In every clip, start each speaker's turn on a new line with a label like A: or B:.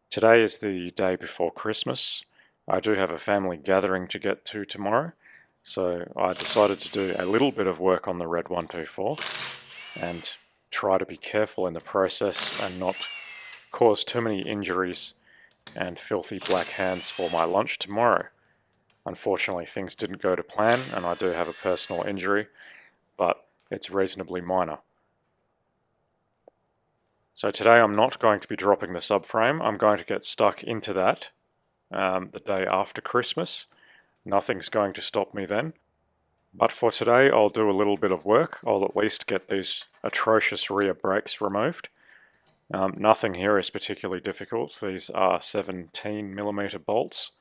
A: Today is the day before Christmas. I do have a family gathering to get to tomorrow, so I decided to do a little bit of work on the Red 124 and try to be careful in the process and not cause too many injuries and filthy black hands for my lunch tomorrow. Unfortunately, things didn't go to plan and I do have a personal injury, but it's reasonably minor. So today I'm not going to be dropping the subframe. I'm going to get stuck into that the day after Christmas. Nothing's going to stop me then. But for today, I'll do a little bit of work. I'll at least get these atrocious rear brakes removed. Nothing here is particularly difficult. These are 17mm bolts.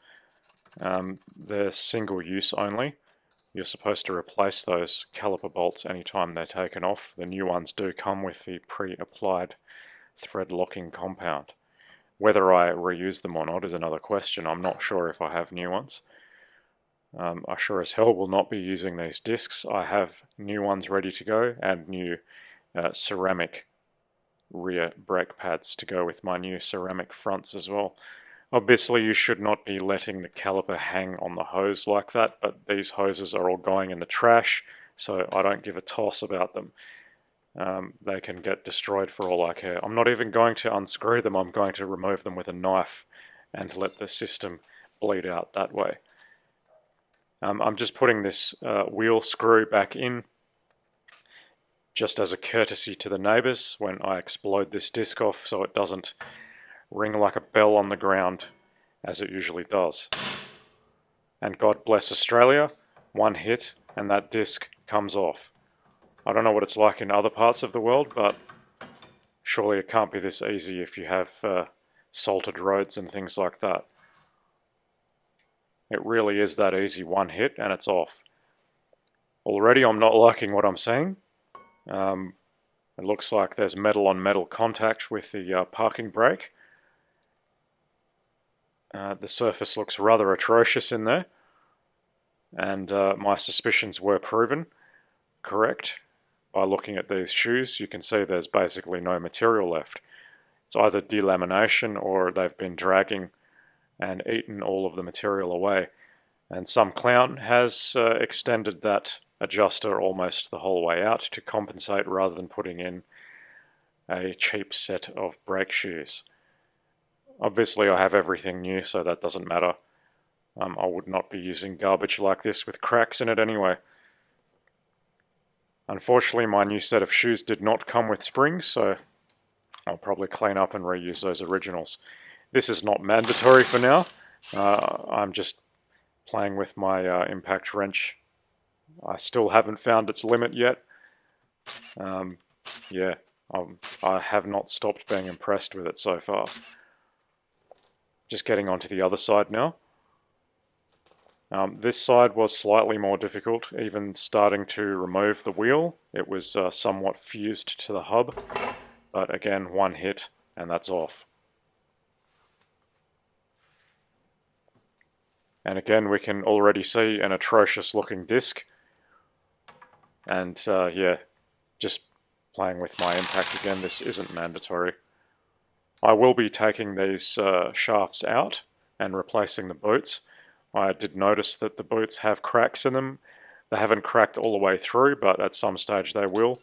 A: They're single use only. You're supposed to replace those caliper bolts anytime they're taken off. The new ones do come with the pre-applied thread locking compound. Whether I reuse them or not is another question. I'm not sure if I have new ones. I sure as hell will not be using these discs. I have new ones ready to go and new ceramic rear brake pads to go with my new ceramic fronts as well. Obviously you should not be letting the caliper hang on the hose like that, but these hoses are all going in the trash, so I don't give a toss about them. They can get destroyed for all I care. I'm not even going to unscrew them, I'm going to remove them with a knife and let the system bleed out that way. I'm just putting this wheel screw back in just as a courtesy to the neighbours when I explode this disc off so it doesn't ring like a bell on the ground as it usually does. And God bless Australia, one hit and that disc comes off. I don't know what it's like in other parts of the world, but surely it can't be this easy if you have salted roads and things like that. It really is that easy, one hit and it's off. Already I'm not liking what I'm seeing. It looks like there's metal on metal contact with the parking brake. The surface looks rather atrocious in there, and my suspicions were proven correct. By looking at these shoes, you can see there's basically no material left. It's either delamination or they've been dragging and eaten all of the material away. And some clown has extended that adjuster almost the whole way out to compensate rather than putting in a cheap set of brake shoes. Obviously I have everything new, so that doesn't matter. I would not be using garbage like this with cracks in it anyway. Unfortunately, my new set of shoes did not come with springs, so I'll probably clean up and reuse those originals. This is not mandatory for now. I'm just playing with my impact wrench. I still haven't found its limit yet. Yeah, I have not stopped being impressed with it so far. Just getting onto the other side now. This side was slightly more difficult, even starting to remove the wheel. It was somewhat fused to the hub, but again, one hit and that's off. And again, we can already see an atrocious looking disc. And yeah, just playing with my impact again, this isn't mandatory. I will be taking these shafts out and replacing the boots. I did notice that the boots have cracks in them. They haven't cracked all the way through, but at some stage they will.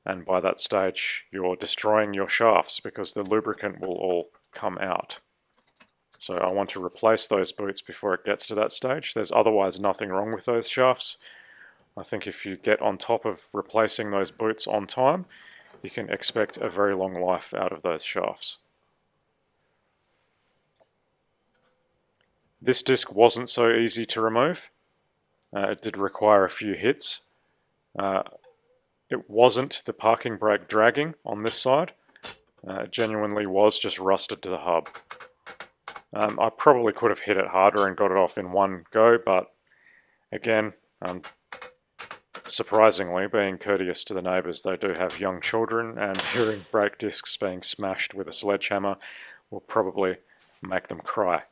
A: And by that stage, you're destroying your shafts because the lubricant will all come out. So I want to replace those boots before it gets to that stage. There's otherwise nothing wrong with those shafts. I think if you get on top of replacing those boots on time, you can expect a very long life out of those shafts. This disc wasn't so easy to remove. It did require a few hits. It wasn't the parking brake dragging on this side. It genuinely was just rusted to the hub. I probably could have hit it harder and got it off in one go, but again, surprisingly, being courteous to the neighbours, they do have young children, and hearing brake discs being smashed with a sledgehammer will probably make them cry.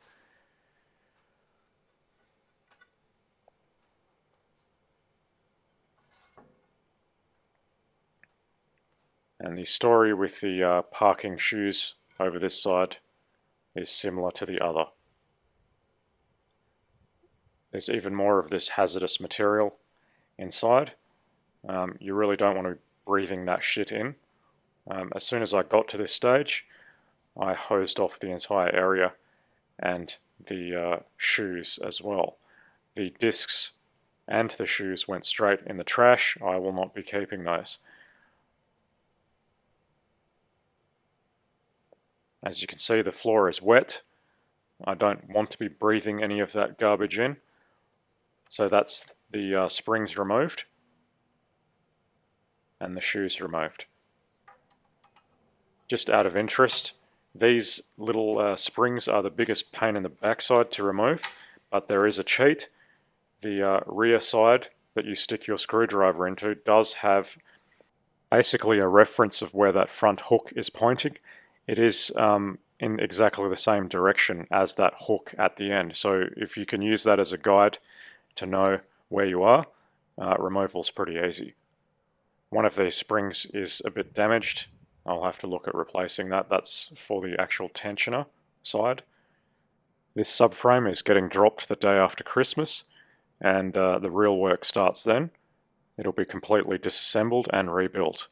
A: And the story with the parking shoes over this side is similar to the other. There's even more of this hazardous material inside. You really don't want to be breathing that shit in. As soon as I got to this stage, I hosed off the entire area and the shoes as well. The discs and the shoes went straight in the trash. I will not be keeping those. As you can see, the floor is wet. I don't want to be breathing any of that garbage in. So that's the springs removed and the shoes removed. Just out of interest, these little springs are the biggest pain in the backside to remove, but there is a cheat. The rear side that you stick your screwdriver into does have basically a reference of where that front hook is pointing. It is in exactly the same direction as that hook at the end. So if you can use that as a guide to know where you are, removal is pretty easy. One of these springs is a bit damaged. I'll have to look at replacing that. That's for the actual tensioner side. This subframe is getting dropped the day after Christmas, and the real work starts then. It'll be completely disassembled and rebuilt.